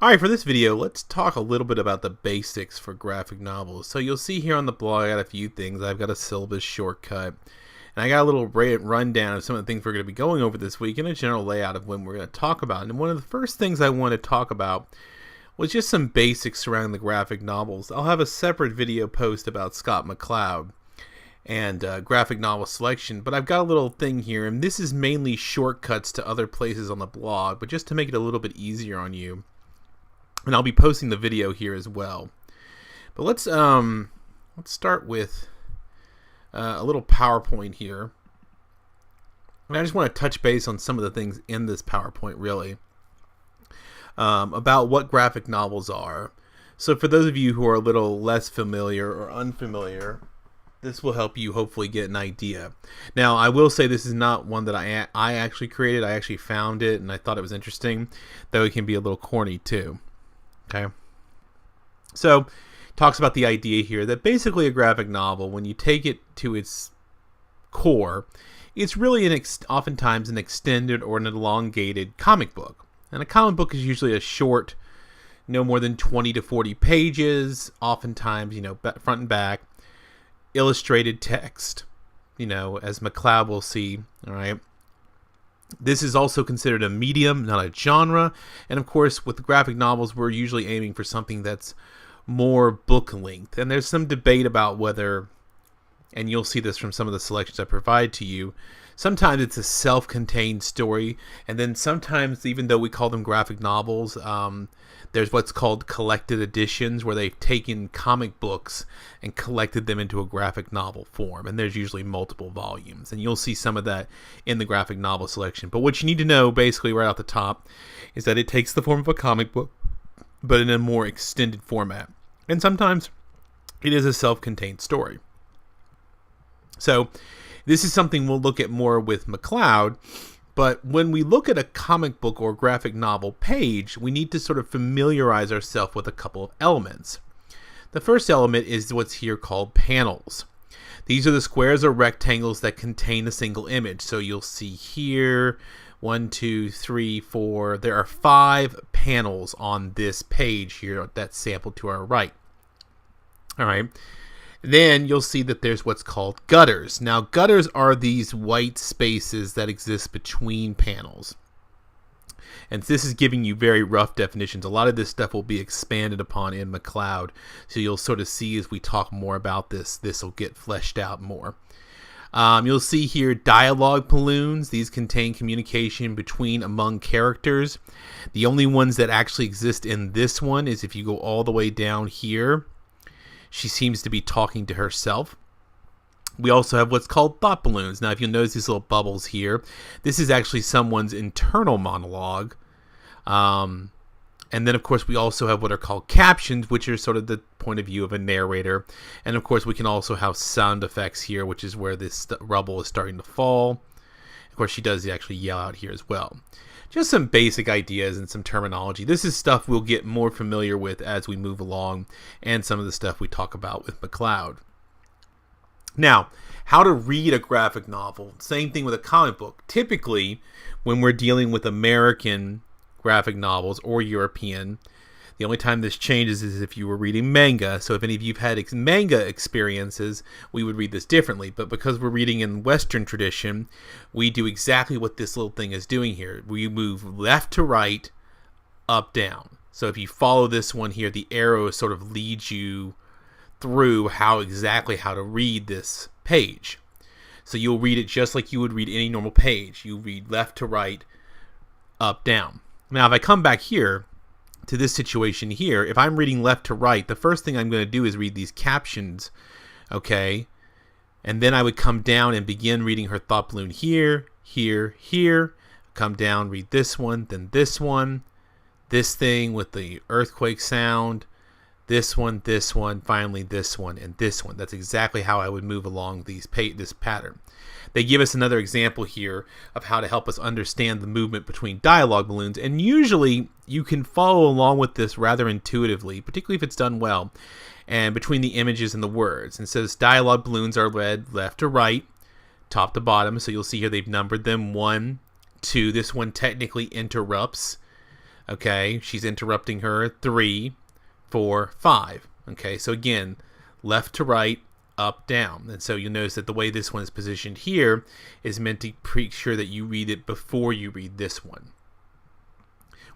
Alright, for this video, let's talk a little bit about the basics for graphic novels. So you'll see here on the blog I got a few things. I've got a syllabus shortcut, and I got a little rundown of some of the things we're going to be going over this week and a general layout of when we're going to talk about. And one of the first things I want to talk about was just some basics surrounding the graphic novels. I'll have a separate video post about Scott McCloud and graphic novel selection, but I've got a little thing here, and this is mainly shortcuts to other places on the blog, but just to make it a little bit easier on you. And I'll be posting the video here as well. But let's start with a little PowerPoint here. And I just want to touch base on some of the things in this PowerPoint, really, about what graphic novels are. So for those of you who are a little less familiar or unfamiliar, this will help you hopefully get an idea. Now, I will say this is not one that I actually created. I actually found it, and I thought it was interesting, though it can be a little corny too. Okay, so talks about the idea here that basically a graphic novel, when you take it to its core, it's really oftentimes an extended or an elongated comic book. And a comic book is usually a short, no more than 20 to 40 pages, oftentimes, front and back, illustrated text, as McCloud will see, all right? This is also considered a medium, not a genre. And of course, with the graphic novels, we're usually aiming for something that's more book length. And there's some debate about whether, and you'll see this from some of the selections I provide to you, sometimes it's a self-contained story. And then sometimes, even though we call them graphic novels, there's what's called collected editions, where they've taken comic books and collected them into a graphic novel form. And there's usually multiple volumes. And you'll see some of that in the graphic novel selection. But what you need to know, basically, right off the top, is that it takes the form of a comic book, but in a more extended format. And sometimes it is a self-contained story. So this is something we'll look at more with McCloud. But when we look at a comic book or graphic novel page, we need to sort of familiarize ourselves with a couple of elements. The first element is what's here called panels. These are the squares or rectangles that contain a single image. So you'll see here, 1, 2, 3, 4. There are 5 panels on this page here that's sampled to our right. All right. Then you'll see that there's what's called gutters. Now, gutters are these white spaces that exist between panels. And this is giving you very rough definitions. A lot of this stuff will be expanded upon in McCloud. So you'll sort of see as we talk more about this, this will get fleshed out more. You'll see here dialogue balloons. These contain communication among characters. The only ones that actually exist in this one is if you go all the way down here. She seems to be talking to herself. We also have what's called thought balloons. Now, if you'll notice these little bubbles here, this is actually someone's internal monologue. And then, of course, we also have what are called captions, which are sort of the point of view of a narrator. And, of course, we can also have sound effects here, which is where this rubble is starting to fall. Of course, she does actually yell out here as well. Just some basic ideas and some terminology. This is stuff we'll get more familiar with as we move along, and some of the stuff we talk about with McCloud. Now, how to read a graphic novel. Same thing with a comic book. Typically, when we're dealing with American graphic novels or European, the only time this changes is if you were reading manga. So if any of you have had manga experiences, we would read this differently. But because we're reading in Western tradition, we do exactly what this little thing is doing here. We move left to right, up, down. So if you follow this one here, the arrow sort of leads you through how to read this page. So you'll read it just like you would read any normal page. You read left to right, up, down. Now if I come back here, to this situation here, if I'm reading left to right, the first thing I'm going to do is read these captions, okay? And then I would come down and begin reading her thought balloon here, here, here. Come down, read this one, then this one, this thing with the earthquake sound, this one, finally this one, and this one. That's exactly how I would move along this pattern. They give us another example here of how to help us understand the movement between dialogue balloons. And usually you can follow along with this rather intuitively, particularly if it's done well, and between the images and the words. And so dialogue balloons are read left to right, top to bottom. So you'll see here they've numbered them 1, 2. This one technically interrupts Okay, she's interrupting her. 3, 4, 5. Okay, so again, left to right, up, down. And so you'll notice that the way this one is positioned here is meant to make sure that you read it before you read this one.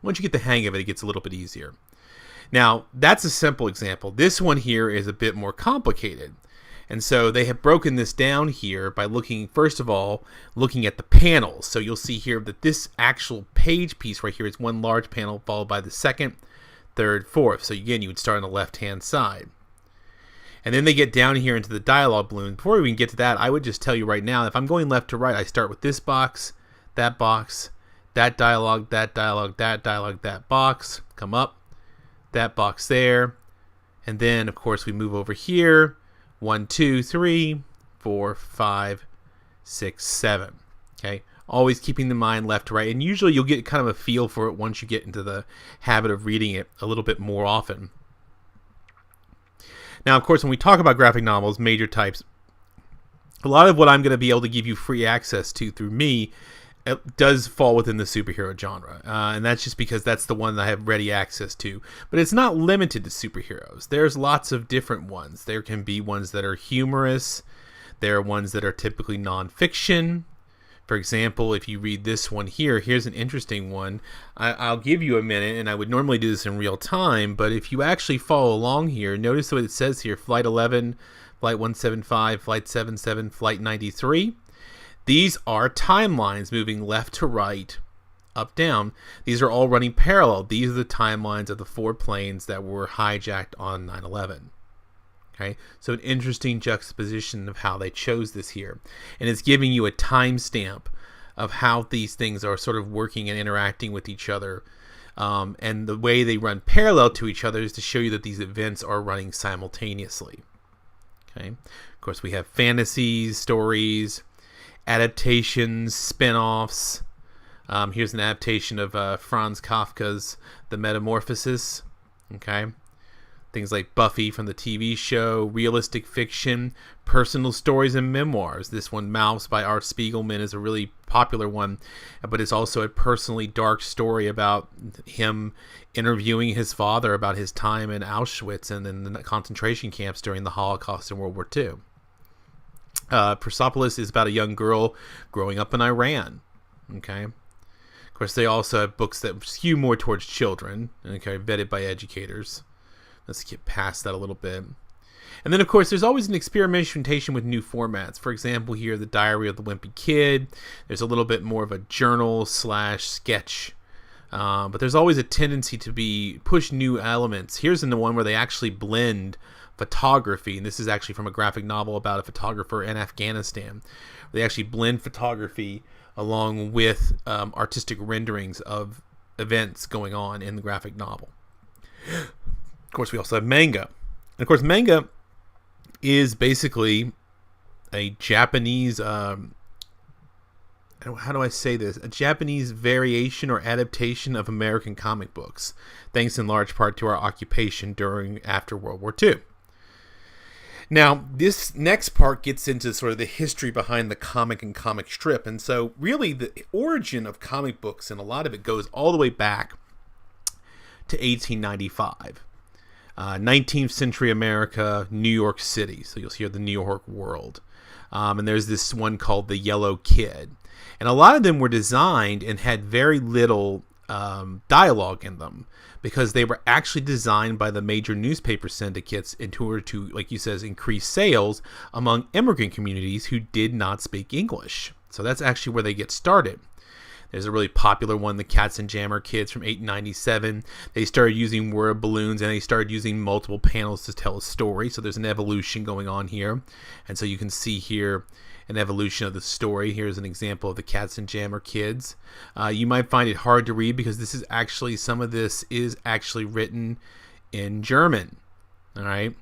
Once you get the hang of it, it gets a little bit easier. Now, that's a simple example. This one here is a bit more complicated. And so they have broken this down here by looking, first of all, looking at the panels. So you'll see here that this actual page piece right here is one large panel followed by the second, third, fourth. So again, you would start on the left-hand side. And then they get down here into the dialogue balloon. Before we even get to that, I would just tell you right now, if I'm going left to right, I start with this box, that dialogue, that dialogue, that dialogue, that box, come up, that box there. And then, of course, we move over here. 1, 2, 3, 4, 5, 6, 7. Okay, always keeping the mind left to right, and usually you'll get kind of a feel for it once you get into the habit of reading it a little bit more often. Now, of course, when we talk about graphic novels, major types, a lot of what I'm going to be able to give you free access to through me, it does fall within the superhero genre, and that's just because that's the one that I have ready access to. But it's not limited to superheroes. There's lots of different ones. There can be ones that are humorous. There are ones that are typically nonfiction. For example, if you read this one here, here's an interesting one. I'll give you a minute, and I would normally do this in real time, but if you actually follow along here, notice what it says here, Flight 11, Flight 175, Flight 77, Flight 93. These are timelines moving left to right, up, down. These are all running parallel. These are the timelines of the 4 planes that were hijacked on 9/11. Okay, so an interesting juxtaposition of how they chose this here. And it's giving you a timestamp of how these things are sort of working and interacting with each other. And the way they run parallel to each other is to show you that these events are running simultaneously. Okay, of course, we have fantasies, stories, adaptations, spin-offs. Here's an adaptation of Franz Kafka's The Metamorphosis. Okay, things like Buffy from the TV show, realistic fiction, personal stories, and memoirs. This one, Mouse by Art Spiegelman, is a really popular one, but it's also a personally dark story about him interviewing his father about his time in Auschwitz and in the concentration camps during the Holocaust and World War II. Persepolis is about a young girl growing up in Iran. Okay, of course, they also have books that skew more towards children, okay, vetted by educators. Let's get past that a little bit. And then, of course, there's always an experimentation with new formats. For example, here, The Diary of the Wimpy Kid. There's a little bit more of a journal/sketch. But there's always a tendency to push new elements. Here's in the one where they actually blend photography. And this is actually from a graphic novel about a photographer in Afghanistan. They actually blend photography along with artistic renderings of events going on in the graphic novel. Of course, we also have manga. And of course, manga is basically a Japanese, how do I say this? A Japanese variation or adaptation of American comic books, thanks in large part to our occupation after World War II. Now, this next part gets into sort of the history behind the comic and comic strip. And so really the origin of comic books, and a lot of it goes all the way back to 1895. 19th century America, New York City. So you'll hear the New York world. And there's this one called The Yellow Kid. And a lot of them were designed and had very little dialogue in them, because they were actually designed by the major newspaper syndicates in order to, like you says, increase sales among immigrant communities who did not speak English. So that's actually where they get started. There's a really popular one, the Katzenjammer Kids from 1897. They started using word balloons, and they started using multiple panels to tell a story. So there's an evolution going on here. And so you can see here an evolution of the story. Here's an example of the Katzenjammer Kids. You might find it hard to read because some of this is actually written in German. All right.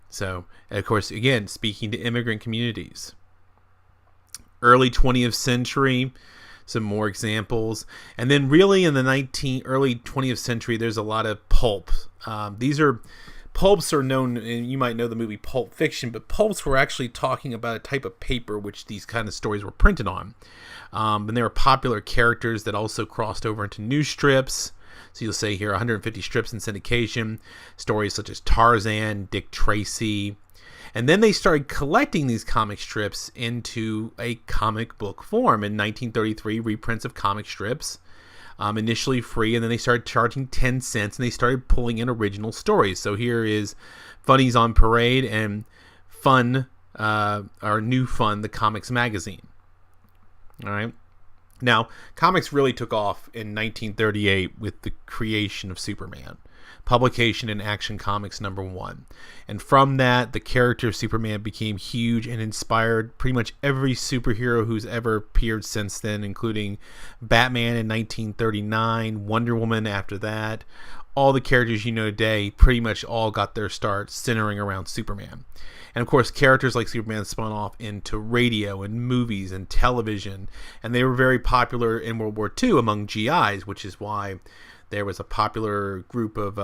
So, of course, again, speaking to immigrant communities. Early 20th century, some more examples. And then really in the early 20th century, there's a lot of pulp. Pulps are known, and you might know the movie Pulp Fiction, but pulps were actually talking about a type of paper which these kind of stories were printed on. And there were popular characters that also crossed over into new strips. So you'll say here 150 strips in syndication, stories such as Tarzan, Dick Tracy. And then they started collecting these comic strips into a comic book form. In 1933, reprints of comic strips, initially free, and then they started charging 10 cents, and they started pulling in original stories. So here is Funnies on Parade and Fun, or New Fun, the Comics magazine. All right. Now, comics really took off in 1938 with the creation of Superman, publication in Action Comics #1. And from that, the character of Superman became huge and inspired pretty much every superhero who's ever appeared since then, including Batman in 1939, Wonder Woman after that. All the characters you know today pretty much all got their start centering around Superman. And of course, characters like Superman spun off into radio and movies and television, and they were very popular in World War II among GIs, which is why there was a popular group of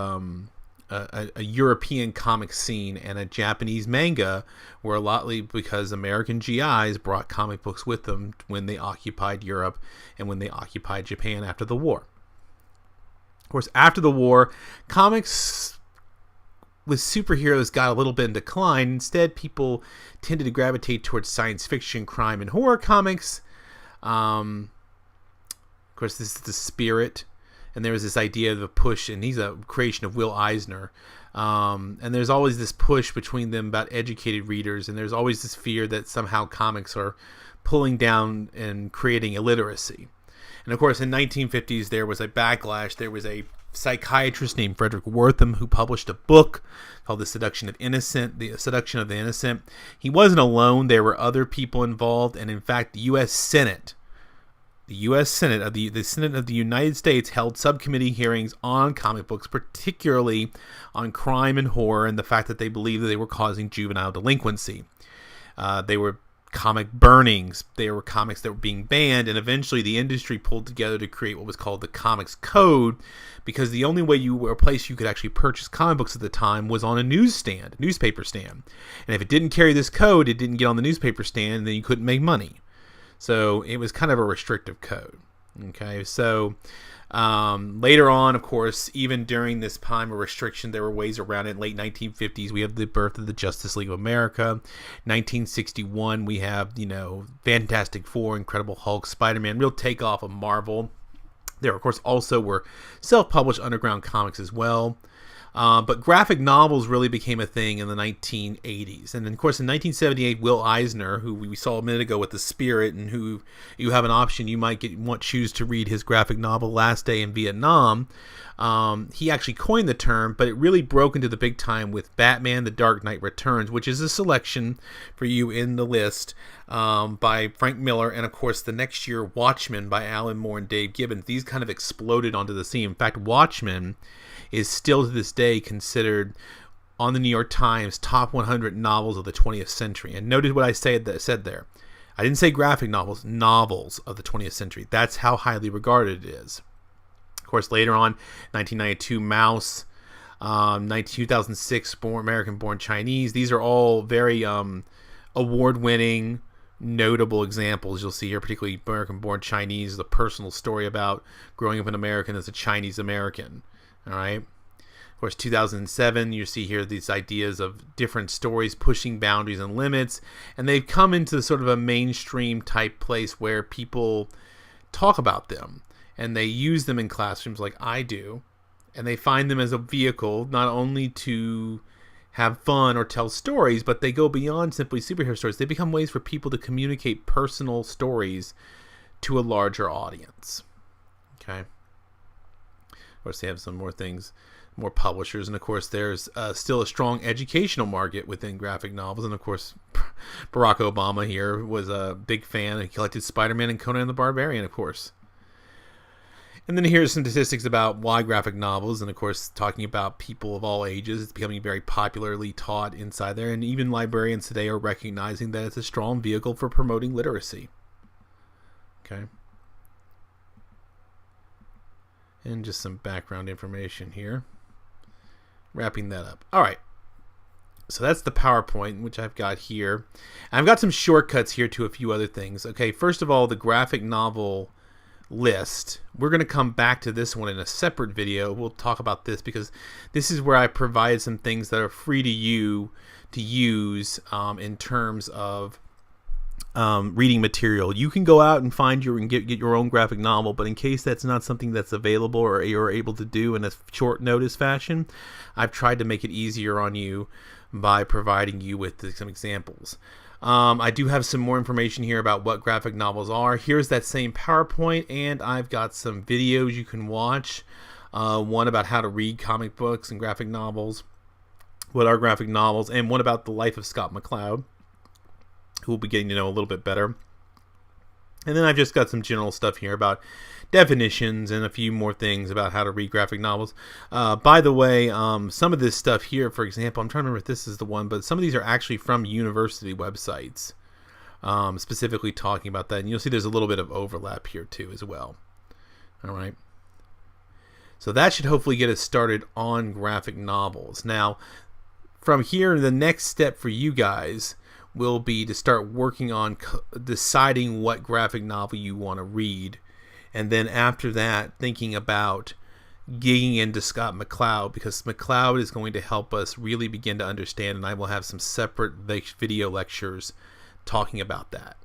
a European comic scene and a Japanese manga, where a lot because American GIs brought comic books with them when they occupied Europe and when they occupied Japan after the war. Of course, after the war, comics with superheroes got a little bit in decline. Instead, people tended to gravitate towards science fiction, crime, and horror comics. Of course, this is the spirit. And there was this idea of a push, and he's a creation of Will Eisner. And there's always this push between them about educated readers, and there's always this fear that somehow comics are pulling down and creating illiteracy. And of course, in 1950s, there was a backlash. There was a psychiatrist named Frederick Wortham who published a book called The Seduction of the Innocent. He wasn't alone. There were other people involved, and in fact, the U.S. Senate of the Senate of the United States held subcommittee hearings on comic books, particularly on crime and horror, and the fact that they believed that they were causing juvenile delinquency. They were comic burnings. They were comics that were being banned, and eventually the industry pulled together to create what was called the Comics Code, because the only way a place you could actually purchase comic books at the time was on a newspaper stand. And if it didn't carry this code, it didn't get on the newspaper stand, and then you couldn't make money. So it was kind of a restrictive code. Okay, so later on, of course, even during this time of restriction, there were ways around it. In late 1950s, we have the birth of the Justice League of America. 1961, we have, Fantastic Four, Incredible Hulk, Spider-Man, real takeoff of Marvel. There, of course, also were self-published underground comics as well. But graphic novels really became a thing in the 1980s. And then, of course, in 1978, Will Eisner, who we saw a minute ago with The Spirit, and who you have an option, you might choose to read his graphic novel, Last Day in Vietnam. He actually coined the term, but it really broke into the big time with Batman: The Dark Knight Returns, which is a selection for you in the list by Frank Miller. And, of course, the next year, Watchmen by Alan Moore and Dave Gibbons. These kind of exploded onto the scene. In fact, Watchmen is still to this day considered on the New York Times top 100 novels of the 20th century. And notice what I said there. I didn't say graphic novels of the 20th century. That's how highly regarded it is. Of course, later on, 1992, Mouse, 2006, American-Born Chinese. These are all very award-winning, notable examples. You'll see here, particularly American-Born Chinese, the personal story about growing up in America as a Chinese American. All right. Of course, 2007, you see here these ideas of different stories pushing boundaries and limits, and they've come into sort of a mainstream type place where people talk about them, and they use them in classrooms like I do, and they find them as a vehicle not only to have fun or tell stories, but they go beyond simply superhero stories. They become ways for people to communicate personal stories to a larger audience. Okay. Of course, they have some more things, more publishers, and of course, there's still a strong educational market within graphic novels. And of course, Barack Obama here was a big fan. He collected Spider-Man and Conan the Barbarian, of course. And then here's some statistics about why graphic novels, and of course, talking about people of all ages. It's becoming very popularly taught inside there, and even librarians today are recognizing that it's a strong vehicle for promoting literacy. Okay. And just some background information here. Wrapping that up. All right. So that's the PowerPoint, which I've got here. I've got some shortcuts here to a few other things. Okay, first of all, the graphic novel list. We're going to come back to this one in a separate video. We'll talk about this because this is where I provide some things that are free to you to use in terms of reading material. You can go out and find get your own graphic novel, but in case that's not something that's available or you're able to do in a short notice fashion, I've tried to make it easier on you by providing you with some examples. I do have some more information here about what graphic novels are. Here's that same PowerPoint, and I've got some videos you can watch. One about how to read comic books and graphic novels, what are graphic novels, and one about the life of Scott McCloud, who we'll be getting to know a little bit better. And then I've just got some general stuff here about definitions and a few more things about how to read graphic novels. By the way, some of this stuff here, for example, I'm trying to remember if this is the one, but some of these are actually from university websites, specifically talking about that. And you'll see there's a little bit of overlap here too as well. All right. So that should hopefully get us started on graphic novels. Now, from here, the next step for you guys will be to start working on deciding what graphic novel you want to read. And then after that, thinking about gigging into Scott McCloud, because McCloud is going to help us really begin to understand, and I will have some separate video lectures talking about that.